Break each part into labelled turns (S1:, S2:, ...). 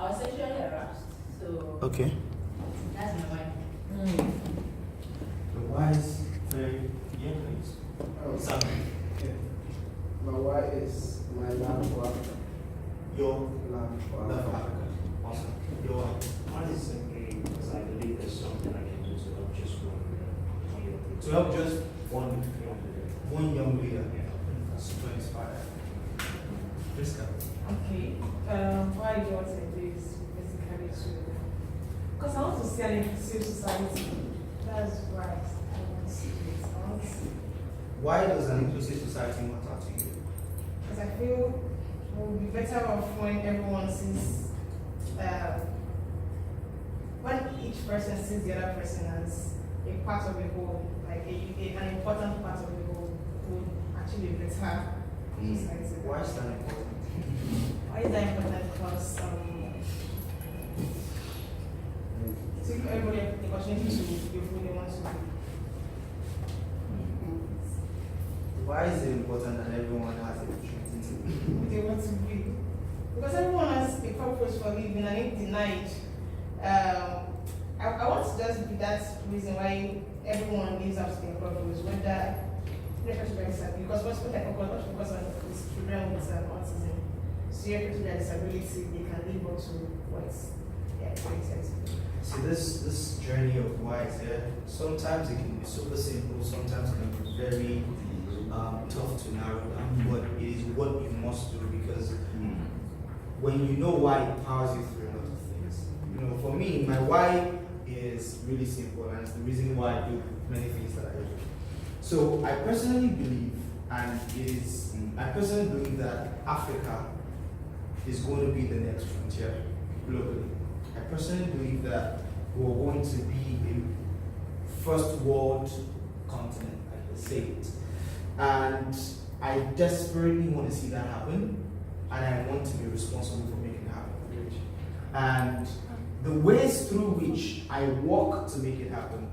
S1: I was sexually harassed, so
S2: Okay.
S1: that's my wife.
S3: The wise, very young please.
S4: Oh,
S3: Something.
S4: yeah. My wife is my love for Africa.
S3: Your
S4: Love for
S3: love for
S4: Africa.
S3: Africa. Awesome. Your wife.
S5: Mine is simply because I believe there's something I can do to help just one young
S3: To help just
S5: one young leader.
S3: one young leader.
S5: Yeah.
S3: That's super inspired. Priska.
S6: Okay. Why do you want to do this basically to? Because I want to see an inclusive society. That's why I want to do it. I want to,
S3: Why does an inclusive society matter to you?
S6: because I feel we'll be better off when everyone sees, when each person sees the other person as a part of the whole, like an important part of the whole, would actually be better society.
S3: Why is that important?
S6: Why is that important? Because to give everybody the opportunity to be who they want to be.
S3: Why is it important that everyone has the opportunity to be?
S6: Who they want to be. Because everyone has a purpose for living and if denied. I want to just be that reason why everyone lives up to their purpose, whether because what's what I focus on is children with autism. So people with disability, they can live up to what's expected.
S3: See, this journey of why is there. Sometimes it can be super simple, sometimes it can be very tough to narrow down, but it is what you must do because when you know why, it powers you through a lot of things. You know, for me, my why is really simple, and it's the reason why I do many things that I do. So I personally believe, I personally believe that Africa is going to be the next frontier globally. I personally believe that we're going to be a first world continent, I can say it. And I desperately want to see that happen, and I want to be responsible for making it happen. And the ways through which I walk to make it happen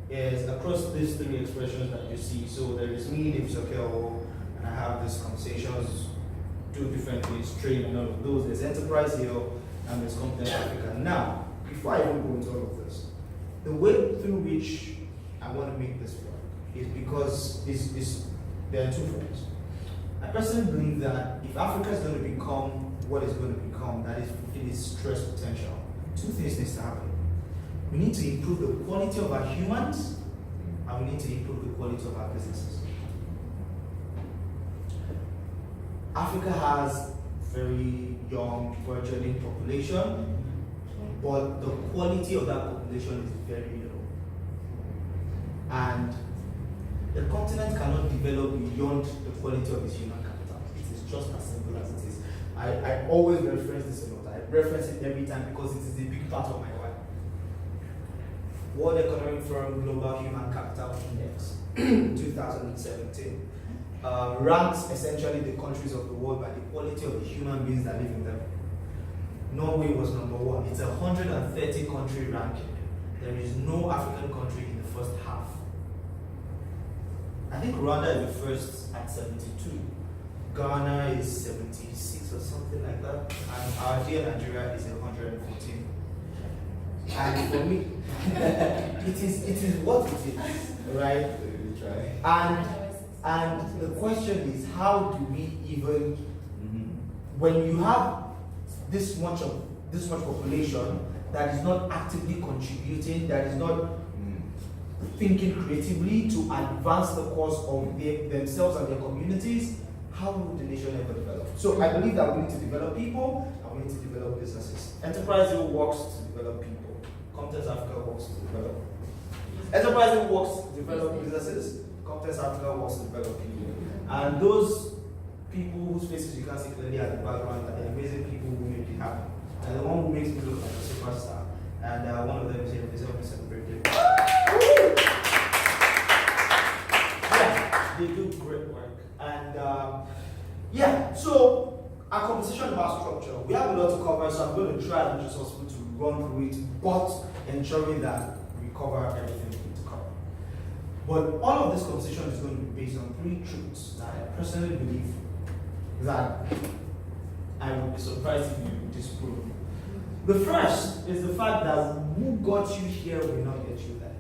S3: is across these three expressions that you see. So there is me, Dave Sokel, and I have these conversations, do different things, train and all of those. There's Enterprise here, and there's Content Africa. Now, before I even go into all of this, the way through which I want to make this work is because there are two forms. I personally believe that if Africa is going to become what it's going to become, that is fulfilling its stress potential, two things need to happen. We need to improve the quality of our humans, and we need to improve the quality of our businesses. Africa has very young, burgeoning population, but the quality of that population is very low. And the continent cannot develop beyond the quality of its human capital. It is just as simple as it is. I always reference this a lot. I reference it every time because it is a big part of my life. World Economic Forum Global Human Capital Index 2017 ranks essentially the countries of the world by the quality of the human beings that live in them. Norway was number one. It's a 130 country ranking. There is no African country in the first half. I think Rwanda is the first at 72. Ghana is 76 or something like that. And our dear Nigeria is 114. And for me, it is what it is, right? And the question is, how do we even, when you have this much population that is not actively contributing, that is not thinking creatively to advance the cause of themselves and their communities, how will the nation ever develop? So I believe that we need to develop people and we need to develop businesses. Enterprise works to develop people. Competence Africa works to develop. Enterprise works to develop businesses. Competence Africa works to develop people. And those people whose faces you can see clearly at the background are the amazing people who make it happen. And the one who makes me look like a superstar. And one of them is here. Please help me celebrate them. Yeah, they do great work. And yeah, so our conversation about structure, we have a lot to cover, so I'm going to try as much as possible to run through it, but ensuring that we cover everything we need to cover. But all of this conversation is going to be based on three truths that I personally believe that I would be surprised if you disprove. The first is the fact that who got you here will not get you there.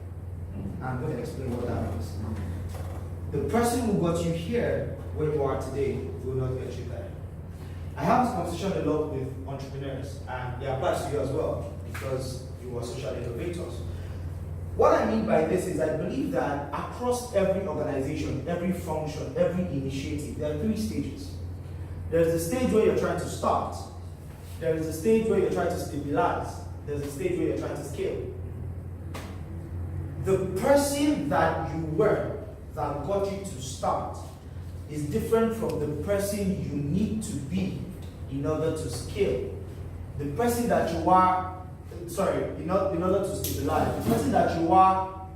S3: I'm going to explain what that means. The person who got you here, where you are today, will not get you there. I have this conversation a lot with entrepreneurs, and it applies to you as well, because you are social innovators. What I mean by this is I believe that across every organization, every function, every initiative, there are 3 stages. There's the stage where you're trying to start. There is a stage where you're trying to stabilize. There's a stage where you're trying to scale. The person that you were that got you to start is different from the person you need to be in order to scale. The person that you are, in order to stabilize. The person that you are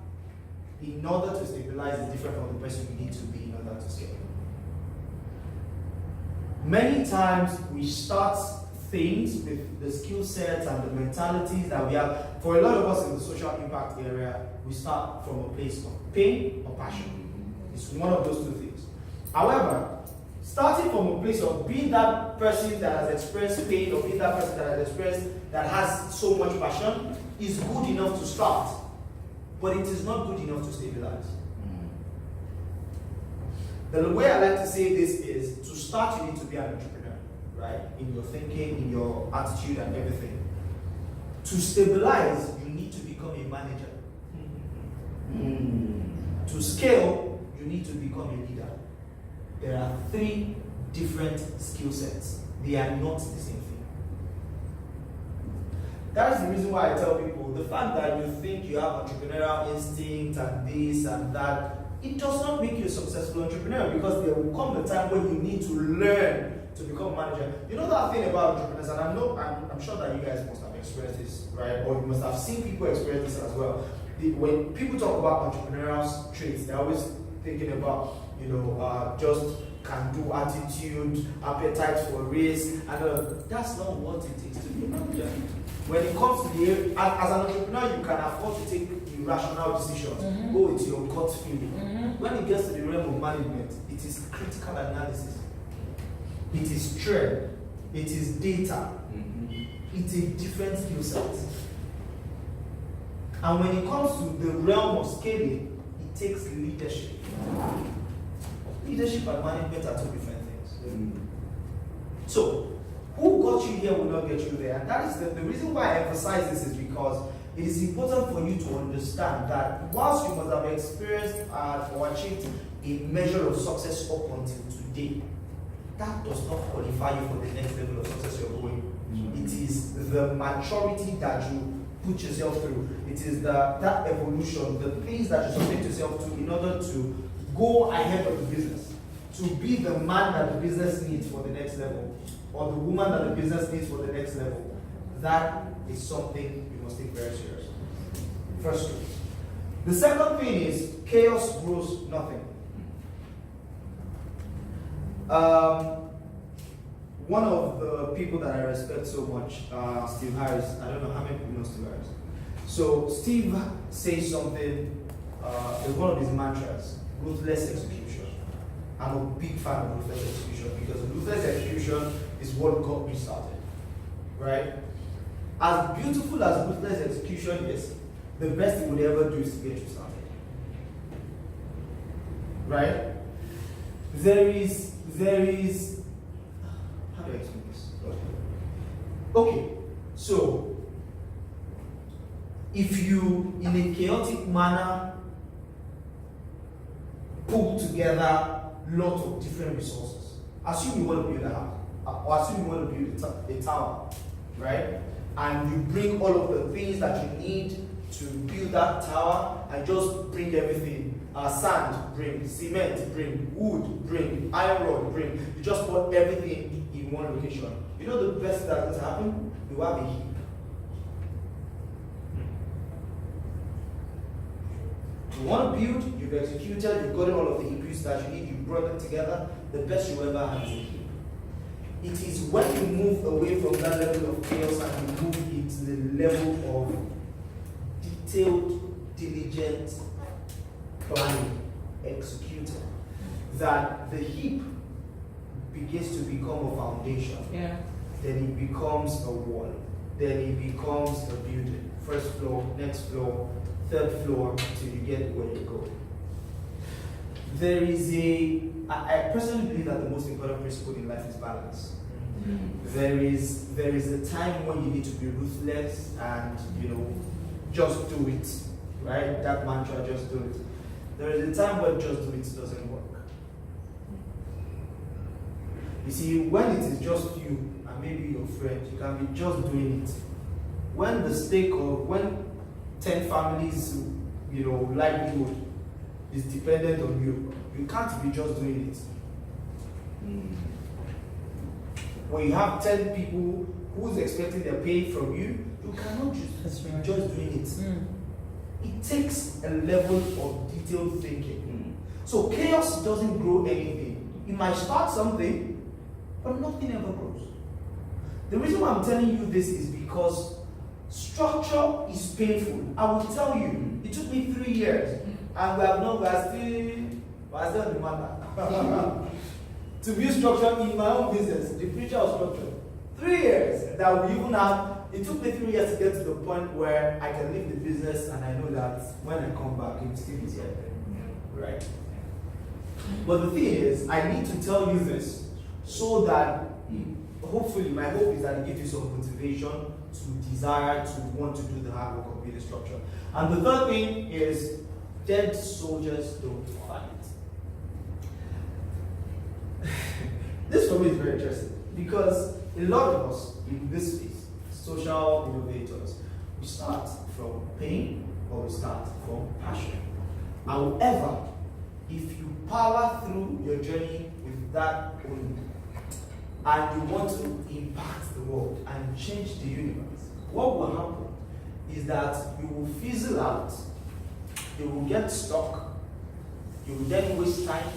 S3: in order to stabilize is different from the person you need to be in order to scale. Many times we start things with the skill sets and the mentalities that we have. For a lot of us in the social impact area, we start from a place of pain or passion. It's one of those 2 things. However, starting from a place of being that person that has expressed pain or being that person that has so much passion is good enough to start, but it is not good enough to stabilize. The way I like to say this is, to start you need to be an entrepreneur, right? In your thinking, in your attitude and everything. To stabilize, you need to become a manager. To scale, you need to become a leader. There are 3 different skill sets. They are not the same thing. That is the reason why I tell people, the fact that you think you have entrepreneurial instinct and this and that, it does not make you a successful entrepreneur, because there will come a time when you need to learn to become a manager. You know that thing about entrepreneurs, and I'm sure that you guys must have experienced this, right? Or you must have seen people experience this as well. When people talk about entrepreneurial traits, they're always thinking about, just can-do attitude, appetite for risk, and that's not what it takes to be a manager. When it comes to as an entrepreneur, you can afford to take irrational decisions. Go with your gut feeling. When it gets to the realm of management, it is critical analysis. It is trend. It is data. It's a different skill set. And when it comes to the realm of scaling, it takes leadership. Leadership and management are 2 different things. So, who got you here will not get you there. And that is the reason why I emphasize this, is because it is important for you to understand that whilst you must have experienced or achieved a measure of success up until today, that does not qualify you for the next level of success you're going. It is the maturity that you put yourself through. It is that evolution, the things that you submit yourself to in order to go ahead of the business, to be the man that the business needs for the next level, or the woman that the business needs for the next level. That is something you must take very seriously. First truth. The second thing is, chaos grows nothing. One of the people that I respect so much, Steve Harris. I don't know how many people know Steve Harris. So Steve says something, is one of his mantras: ruthless execution. I'm a big fan of ruthless execution, because ruthless execution is what got me started, right? As beautiful as ruthless execution is, the best it would ever do is to get you started, right? There is, how do I explain this? Okay, so if you, in a chaotic manner, pull together lots of different resources, assume you want to build a house, or assume you want to build a tower, right? And you bring all of the things that you need to build that tower, and just bring everything. Sand, bring. Cement, bring. Wood, bring. Iron rod, bring. You just put everything in one location. You know the best that's going to happen? You have a heap. You want to build, you've executed, you've gotten all of the inputs that you need, you brought them together. The best you ever have is a heap. It is when you move away from that level of chaos and you move into the level of detailed, diligent planning, executed, that the heap begins to become a foundation.
S6: Yeah.
S3: Then it becomes a wall. then it becomes a building. First floor, next floor, third floor, till you get where you go. There is I personally believe that the most important principle in life is balance. There is a time when you need to be ruthless and just do it, right? That mantra, just do it. There is a time when just do it doesn't work. You see, when it is just you and maybe your friend, you can be just doing it. When the stake of 10 families, livelihood is dependent on you, you can't be just doing it. When you have 10 people who's expecting their pay from you, you cannot just be just doing it. It takes a level of detailed thinking. So chaos doesn't grow anything. You might start something, but nothing ever grows. The reason why I'm telling you this is because structure is painful. I will tell you, it took me 3 years, and we are still in the matter. To build structure in my own business, the preacher of structure. 3 years that we even have. It took me 3 years to get to the point where I can leave the business and I know that when I come back, it will still be here. Right? But the thing is, I need to tell you this so that hopefully, my hope is that it gives you some motivation to desire to want to do the hard work of building structure. And the third thing is, dead soldiers don't fight. This for me is very interesting because a lot of us in this space, social innovators, we start from pain or we start from passion. However, if you power through your journey with that only, and you want to impact the world and change the universe, what will happen is that you will fizzle out, you will get stuck, you will then waste time,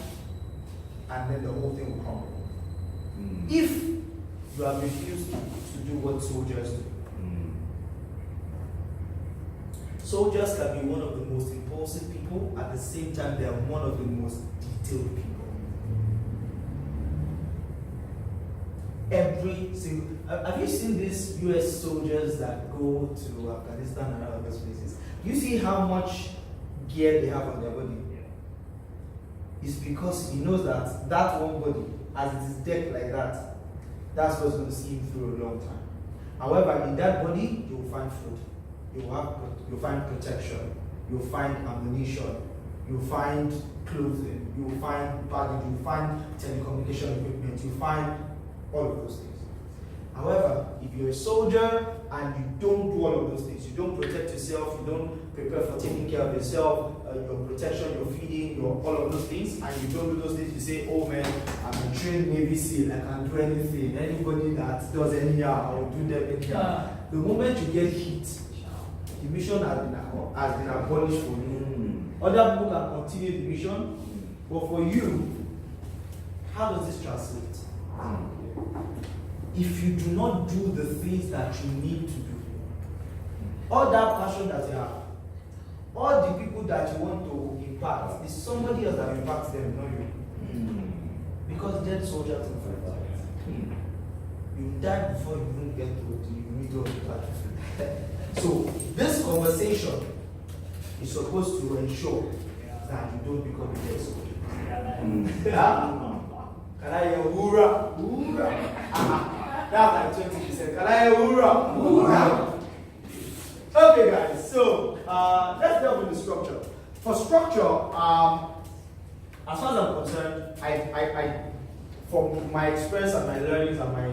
S3: and then the whole thing will crumble. If you have refused to do what soldiers do. Soldiers can be one of the most impulsive people, at the same time they are one of the most detailed people. Every single, have you seen these US soldiers that go to Afghanistan and other places? You see how much gear they have on their body? It's because he knows that that one body, as it is decked like that, that's what's going to see him through a long time. However, in that body, you will find food, you'll find protection, you'll find ammunition, you'll find clothing, you'll find baggage, you'll find telecommunication equipment, you'll find all of those things. However, if you're a soldier and you don't do all of those things, you don't protect yourself, you don't prepare for taking care of yourself, your protection, your feeding, your all of those things, and you don't do those things, you say, oh man, I'm a trained Navy SEAL, I can do anything. Anybody that does anyhow, I will do them anyhow. The moment you get hit, the mission has been abolished for you. Other people can continue the mission, but for you, how does this translate? If you do not do the things that you need to do, all that passion that you have, all the people that you want to impact, is somebody else that impacts them, not you. Because dead soldiers don't fight. You die before you even get to the middle of the battlefield. So this conversation is supposed to ensure that you don't become a dead soldier. Can I hear hoorah? Hoorah! That's like 20%. Can I hear hoorah? Hoorah! Okay, guys, so let's delve into structure. For structure, as far as I'm concerned, I from my experience and my learnings and my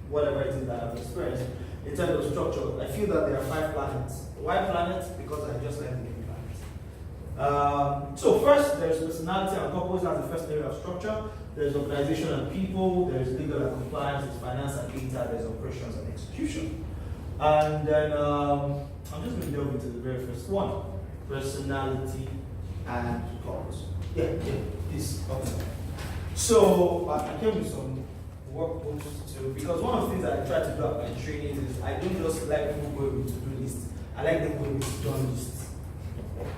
S3: whatever it is that I've experienced in terms of structure, I feel that there are 5 planets. Why planets? Because I just like the name planets. So first, there's personality and purpose. That's the first area of structure. There's organization and people. There's legal and compliance. There's finance and data. There's operations and execution. And then I'm just going to delve into the very first one: personality and purpose. Yeah, this. Okay. So I came with some workbooks too, because one of the things that I try to do at my training is I don't just like people going with to-do lists. I like them going with done lists,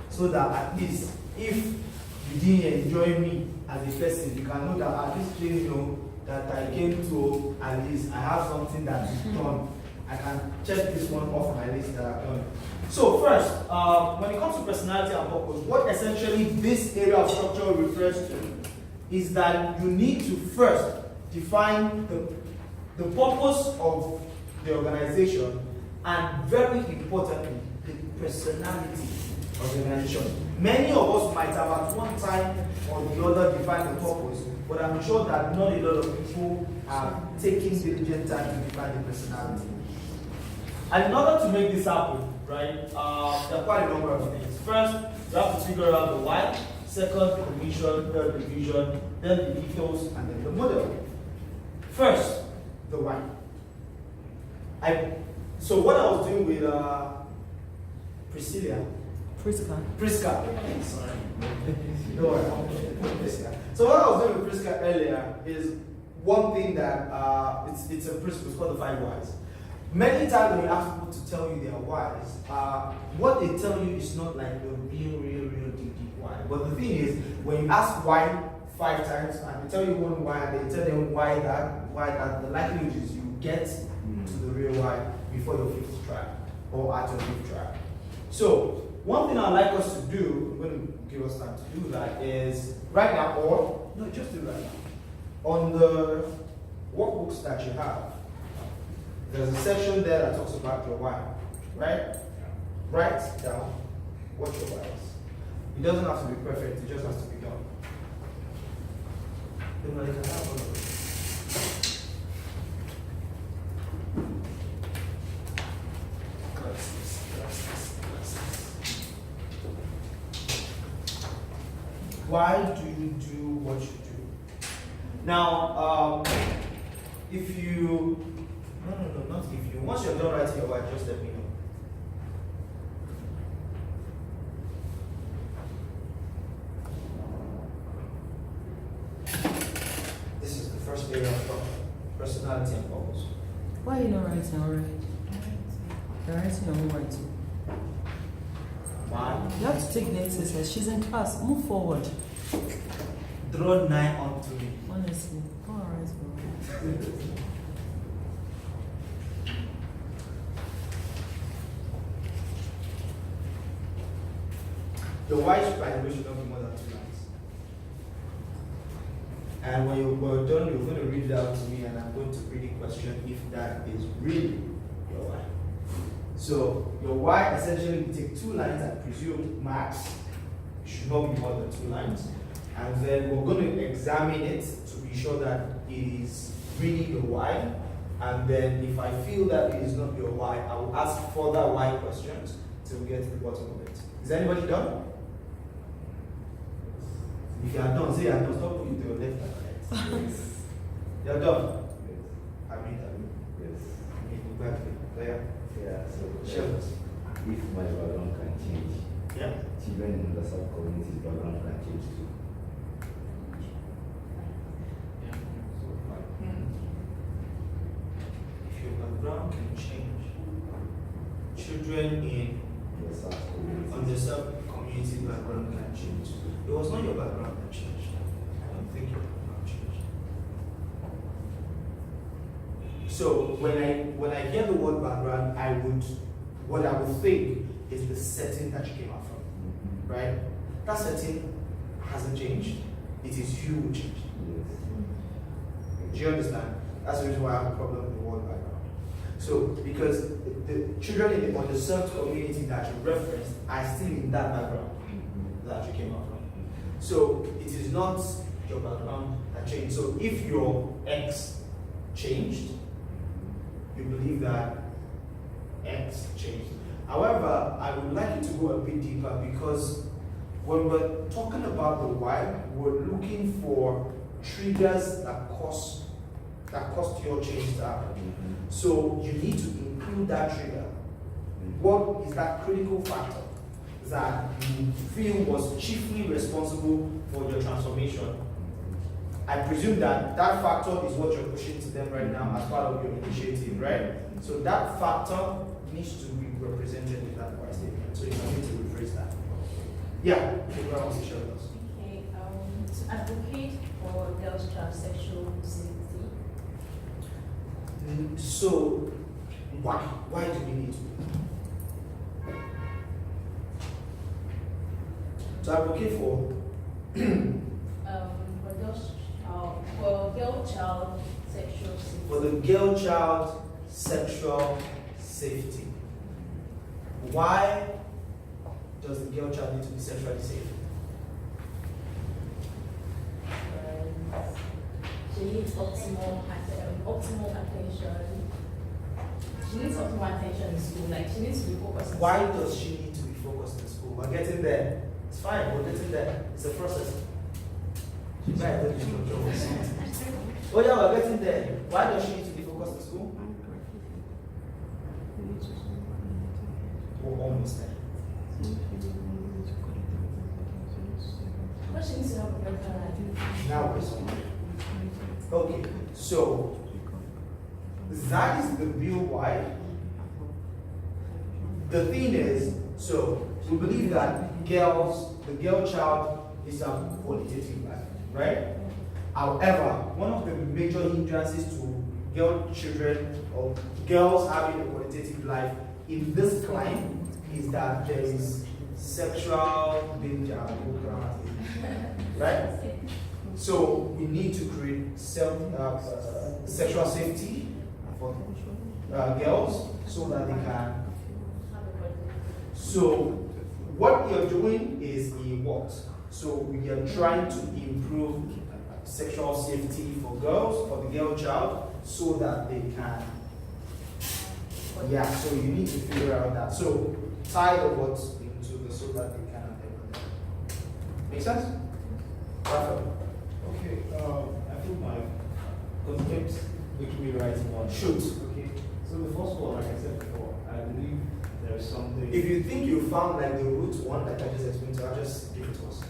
S3: so that at least if you didn't enjoy me as a person, you can know that at least please know that I came to at least I have something that is done. I can check this one off my list that I've done. So first, when it comes to personality and purpose, what essentially this area of structure refers to is that you need to first define the purpose of the organization and, very importantly, the personality of the organization. Many of us might have at one time or the other defined the purpose, but I'm sure that not a lot of people are taking diligent time to define the personality. And in order to make this happen, right, there are quite a number of things. First, you have to figure out the why. Second, the mission, third, the vision, then the ethos, and then the model. First, the why. So what I was doing with Prisca. Sorry. Don't worry. Prisca. So what I was doing with Prisca earlier is one thing that it's a principle. It's called the 5 whys. Many times when you ask people to tell you their whys, what they tell you is not like the real deep why. But the thing is, when you ask why 5 times and they tell you one why and they tell them why that, the likelihood is you get to the real why before your 5th try or at your 5th try. So one thing I'd like us to do, I'm going to give us time to do that, is right now, or no, just do right now. On the workbooks that you have, there's a section there that talks about your why, right? Write down what your why is. It doesn't have to be perfect, it just has to be done. Why do you do what you do? Now, if you, no, not if you, once you're done writing your why, just let me know. This is the first area of structure, personality and purpose.
S2: Why are you not writing already? You're writing your own writing.
S3: Why?
S2: You have to take the exercise. She's in class. Move forward.
S3: Draw 9 onto me.
S2: Honestly. Go and write your own.
S3: Your why by the way should not be more than 2 lines. And when you're done, you're going to read it out to me and I'm going to really question if that is really your why. So your why essentially will take 2 lines, I presume max. It should not be more than 2 lines. And then we're going to examine it to be sure that it is really the why. And then if I feel that it is not your why, I will ask further why questions till we get to the bottom of it. Is anybody done? If you are done, say you are done. Stop putting to your left and right. You are done. I mean,
S7: Yes.
S3: exactly. There.
S7: Yeah, so
S3: Sure.
S7: if my background can change,
S3: Yeah.
S7: children in the sub-community's background can change too.
S3: If your background can change, children in
S7: The sub-community.
S3: underserved community background can change. It was not your background that changed. I don't think your background changed. So when I hear the word background, what I would think is the setting that you came out from,
S7: Mhm.
S3: right? That setting hasn't changed. It is you who changed.
S7: Yes.
S3: Do you understand? That's the reason why I have a problem with the word background. So, because the children in the underserved community that you referenced are still in that background that you came out from. So, it is not your background that changed. So, if your ex changed, you believe that X changed. However, I would like you to go a bit deeper because when we're talking about the why, we're looking for triggers that caused your change to happen.
S7: Mhm.
S3: So you need to include that trigger. What is that critical factor that you feel was chiefly responsible for your transformation? I presume that that factor is what you're pushing to them right now as part of your initiative, right? So that factor needs to be represented in that why statement. So you need to rephrase that. Yeah, okay, what else to show us?
S1: Okay, to advocate for girls' transsexual safety.
S3: So Why? Why do we need to? To advocate for
S1: for girl child sexual safety.
S3: for the girl child sexual safety. Why does the girl child need to be sexually safe?
S1: She needs optimal attention. She needs optimal attention in school. Like she needs to be focused.
S3: Why does she need to be focused in school? We're getting there. It's fine, we're getting there. It's a process. Right, don't you control it. Oh yeah, we're getting there. Why does she need to be focused in school? We're almost there.
S1: But she needs to have a better life.
S3: Now we're somewhere. Okay, so that is the real why. The thing is, so we believe that the girl child is a qualitative life, right? However, one of the major hindrances to girl children or girls having a qualitative life in this climate is that there is sexual danger, right? So we need to create sexual safety for girls so that they can. So what you're doing is a what? So we are trying to improve sexual safety for girls, for the girl child, so that they can. Yeah, so you need to figure out that. So tie the words into the so that they can. Make sense? Raphael.
S5: Okay, I think my concept which we write one.
S3: Shoot.
S5: Okay, so the first one, like I said before, I believe there is something.
S3: If you think you found like the root one that I just explained to, I'll just give it to us.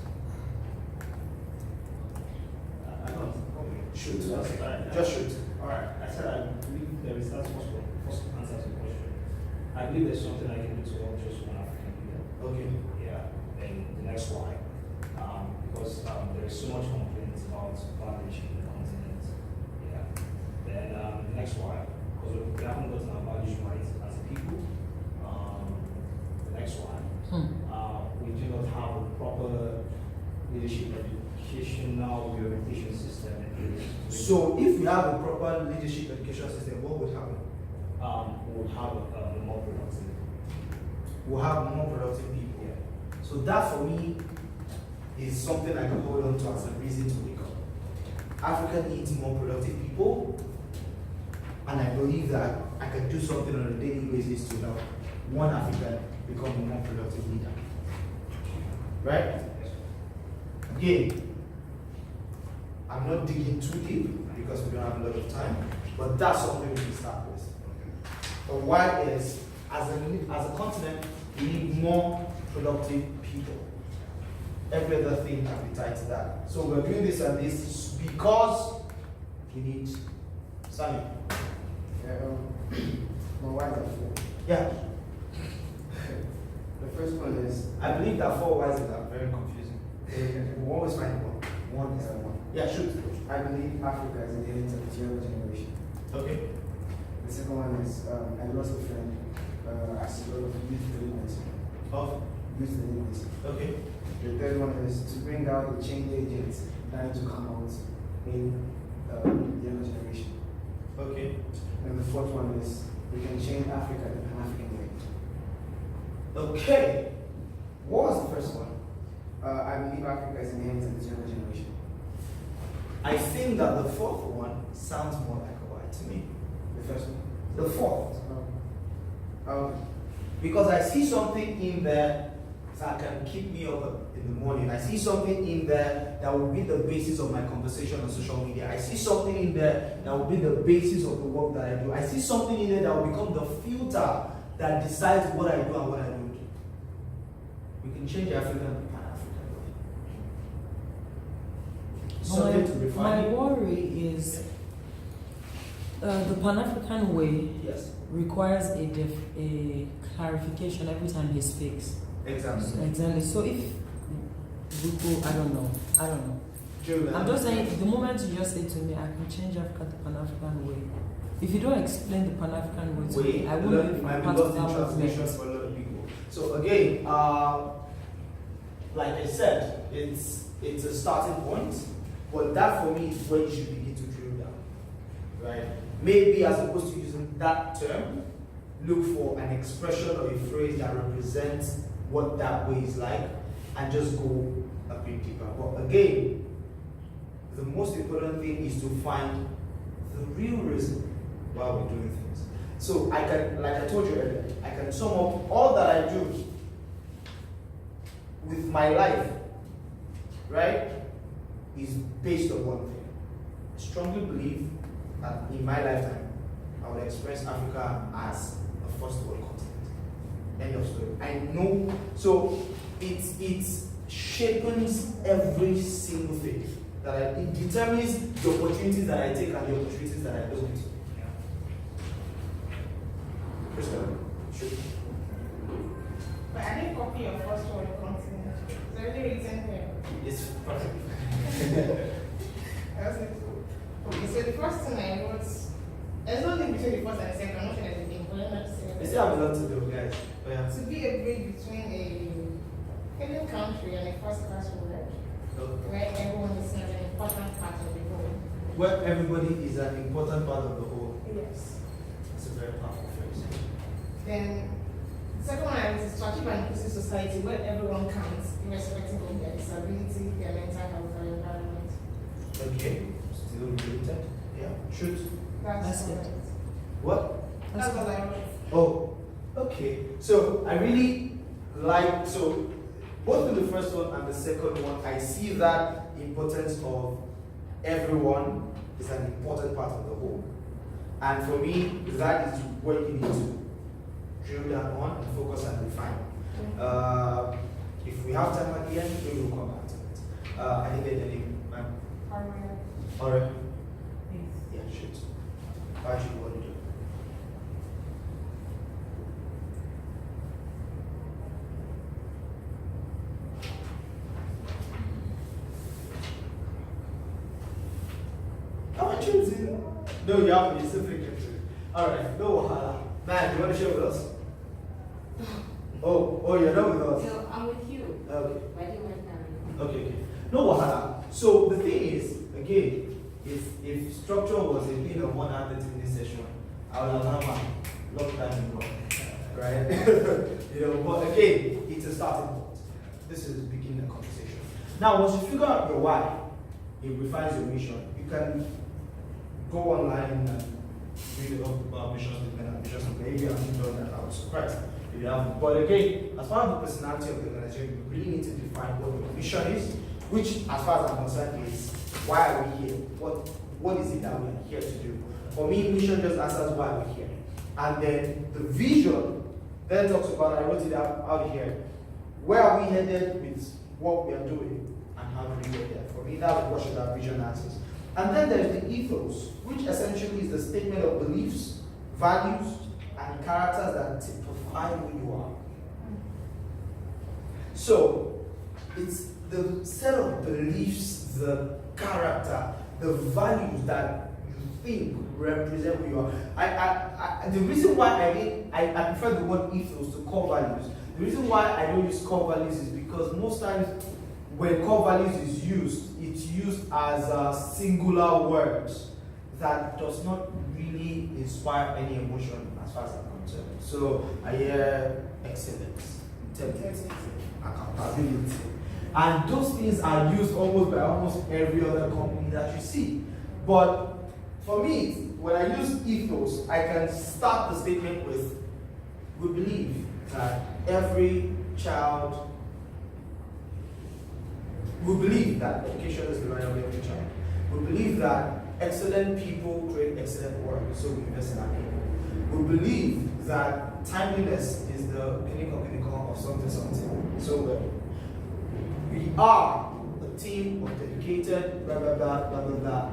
S5: I don't. Okay.
S3: Shoot.
S5: That's fine.
S3: Just shoot.
S5: Alright, I said I believe there is, that's first answer to the question. I believe there's something I can do to help just one African leader.
S3: Okay.
S5: Yeah, and the next why. Because there is so much complaints about bad leadership in the continent. Yeah. Then the next why, because we haven't gotten our values right as a people. The next one, we do not have a proper leadership educational orientation system in place.
S3: So if you have a proper leadership education system, what would happen?
S5: We would have a more productive.
S3: We'll have more productive people.
S5: Yeah.
S3: So that for me is something I can hold on to as a reason to wake up. Africa needs more productive people, and I believe that I can do something on a daily basis to help one African become a more productive leader. Right? Again, I'm not digging too deep because we don't have a lot of time, but that's something we can start with. The why is, as a continent, we need more productive people. Every other thing can be tied to that. So we're doing this and this because we need Sammy.
S4: My wife are four.
S3: Yeah.
S4: The first one is
S3: I believe that 4 whys are very confusing. We always find one.
S4: one is the one.
S3: Yeah, shoot.
S4: I believe Africa is in the hands of the younger generation.
S3: Okay.
S4: The second one is I lost a friend as a result of youth delinquency.
S3: Off.
S4: Youth delinquency.
S3: Okay.
S4: The third one is to bring out the change agents that need to come out in the younger generation.
S3: Okay.
S4: And the fourth one is we can change Africa the Pan-African way.
S3: Okay. What was the first one?
S4: I believe Africa is in the hands of the younger generation.
S3: I think that the fourth one sounds more like a why to me.
S4: The first one.
S3: The fourth. Because I see something in there that can keep me up in the morning. I see something in there that will be the basis of my conversation on social media. I see something in there that will be the basis of the work that I do. I see something in there that will become the filter that decides what I do and what I don't do. We can change Africa to Pan-African way. Subject to
S2: My
S3: refining.
S2: worry is the Pan-African way
S3: Yes,
S2: requires a clarification every time he speaks.
S3: exactly.
S2: Exactly. So if we go, I don't know.
S3: Joe,
S2: I'm just saying, the moment you just say to me, I can change Africa to Pan-African way, If you don't explain the Pan-African way to
S3: way,
S2: me, I
S3: it
S2: won't be
S3: might be
S2: part
S3: lost
S2: of
S3: in
S2: that
S3: translation
S2: movement.
S3: for a lot of people. So again, like I said, it's a starting point, but that for me is where you should begin to drill down, right? Maybe as opposed to using that term, look for an expression or a phrase that represents what that way is like, and just go a bit deeper. But again, the most important thing is to find the real reason why we're doing things. So I can, like I told you earlier, I can sum up all that I do with my life, right, is based on one thing. I strongly believe that in my lifetime, I will experience Africa as a first world continent. End of story. I know, so it shapes every single thing. It determines the opportunities that I take and the opportunities that I don't. Crystal, shoot.
S6: But I didn't copy your first one continent. It's already written here.
S3: It's perfect.
S6: That's it. Okay, so the first thing I wrote, there's no link between the first and the second. I'm not sure there's a link, but let me not say
S3: I
S6: it.
S3: still have a lot to do, guys. But yeah.
S6: To be a bridge between a hidden country and a first class world, where everyone is an important part of the whole.
S3: Where everybody is an important part of the whole.
S6: Yes.
S3: It's a very powerful phrase.
S6: Then, the second one is to achieve an inclusive society where everyone counts, irrespective of their disability, their mental health, or environment.
S3: Okay. Still related. Yeah. Shoot.
S2: That's it.
S6: correct.
S3: What?
S6: That's what I wrote.
S3: Oh, okay. So I really like, so both with the first one and the second one, I see that importance of everyone is an important part of the whole. And for me, that is what you need to drill down on and focus and refine. If we have time at the end, we will come back to it. I think there's any, ma'am. Alright. Yeah, shoot. How should you want to do? How much is it? No, you have to be specific. Alright, no wahala. Man, you want to share with us? Oh, you're not with us.
S8: No, I'm with you.
S3: Okay.
S8: Why do you want to
S3: Okay. No wahala. So the thing is, again, if structure was a thing of 130-minute session, I would have had my long time ago, right? But again, it's a starting point. This is beginning the conversation. Now, once you figure out your why, it refines your mission. You can go online and read about mission statement and mission statement. Maybe I haven't done that. I was surprised if you haven't. But again, as far as the personality of the organization, we really need to define what the mission is, which, as far as I'm concerned, is why are we here? What is it that we are here to do? For me, mission just answers why we're here. And then the vision then talks about, I wrote it out here, where are we headed with what we are doing and how do we get there? For me, that's what should that vision answers. And then there's the ethos, which essentially is the statement of beliefs, values, and characters that typify who you are. So, it's the set of beliefs, the character, the values that you think represent who you are. The reason why I prefer the word ethos to core values, the reason why I don't use core values is because most times when core values is used, it's used as singular words that does not really inspire any emotion as far as I'm concerned. So I hear excellence, integrity, accountability. And those things are used almost by almost every other company that you see. But for me, when I use ethos, I can start the statement with, we believe that every child, we believe that education is the right of every child. We believe that excellent people create excellent work, so we invest in our people. We believe that timeliness is the pinnacle of something. So we are a team of dedicated, blah, blah, blah, blah, blah, blah.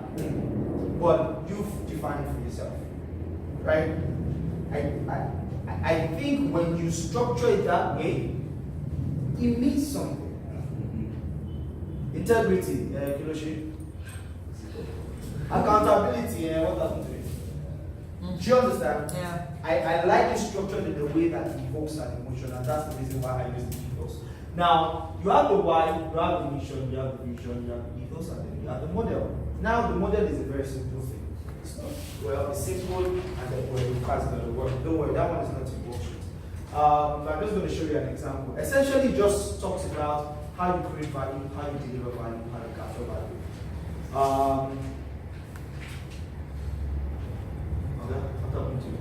S3: But you've defined it for yourself, right? I think when you structure it that way, it means something. Integrity, Kiloshi. Accountability, what happened to it?
S4: Do you understand?
S2: Yeah.
S4: I like it structured in a way that evokes an emotion, and that's the reason why I use the ethos. Now, you have the why, you have the mission, you have the vision, you have the ethos, and then you have the model. Now, the model is a very simple thing. It's not, well, it's simple, and then well, it requires a lot of work. Don't worry, that one is not too bullshit. I'm just going to show you an example. Essentially, just talks about how you create value, how you deliver value, how you capture value. Okay, I'm talking to you.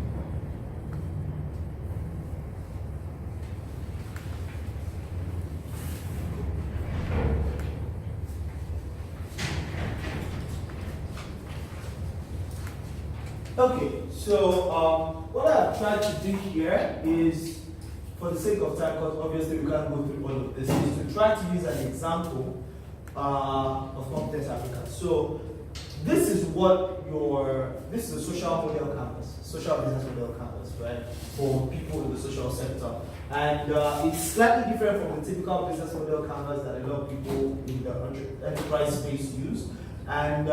S4: Okay, so what I've tried to do here is, for the sake of time, because obviously we can't go through all of this, is to try to use an example of Competence Africa. So this is this is a social model canvas, social business model canvas, right, for people in the social sector. And it's slightly different from the typical business model canvas that a lot of people in the enterprise space use. And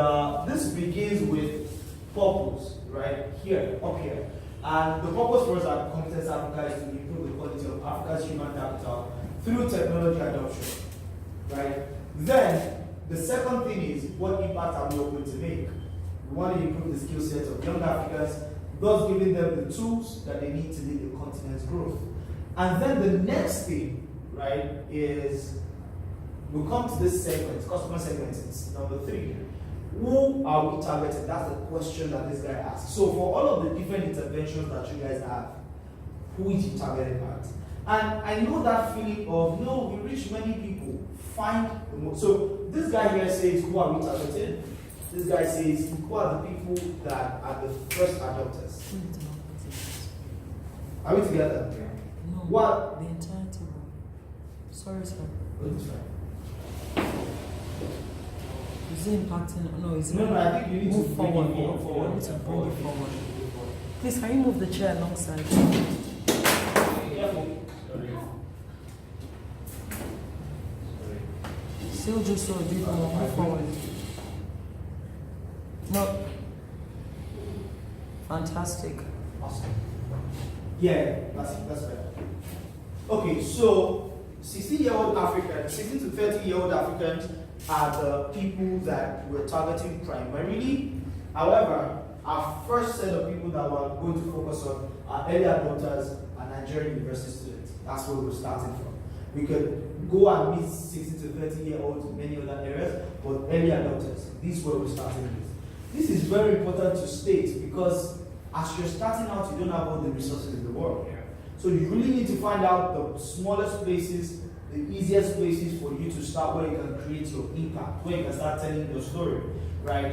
S4: this begins with purpose, right, here, up here. And the purpose for us at Competence Africa is to improve the quality of Africa's human capital through technology adoption, right? Then, the second thing is, what impact are we going to make? We want to improve the skill sets of young Africans, thus giving them the tools that they need to lead the continent's growth. And then the next thing, right, is we'll come to this segment, customer segment, it's number 3. Who are we targeting? That's the question that this guy asked. So for all of the different interventions that you guys have, who is you targeting at? And I know that feeling of, no, we reach many people, find the most. So this guy here says, who are we targeting? This guy says, who are the people that are the first adopters? Are we together?
S2: No.
S4: What?
S2: The entirety. Sorry, sir.
S4: It's fine.
S2: Is it impacting? No, is it?
S4: No, I think you need
S2: move
S4: to
S2: forward.
S4: bring it forward.
S2: You need to bring it forward. Please, can you move the chair alongside? Still just so deep, move forward. No. Fantastic.
S4: Awesome. Yeah, that's better. Okay, so 16-year-old Africans, 16 to 30-year-old Africans are the people that we're targeting primarily. However, our first set of people that we're going to focus on are early adopters and Nigerian university students. That's where we're starting from. We could go and meet 16 to 30-year-olds in many other areas, but early adopters, this is where we're starting with. This is very important to state because as you're starting out, you don't have all the resources in the world. So you really need to find out the smallest places, the easiest places for you to start where you can create your impact, where you can start telling your story, right?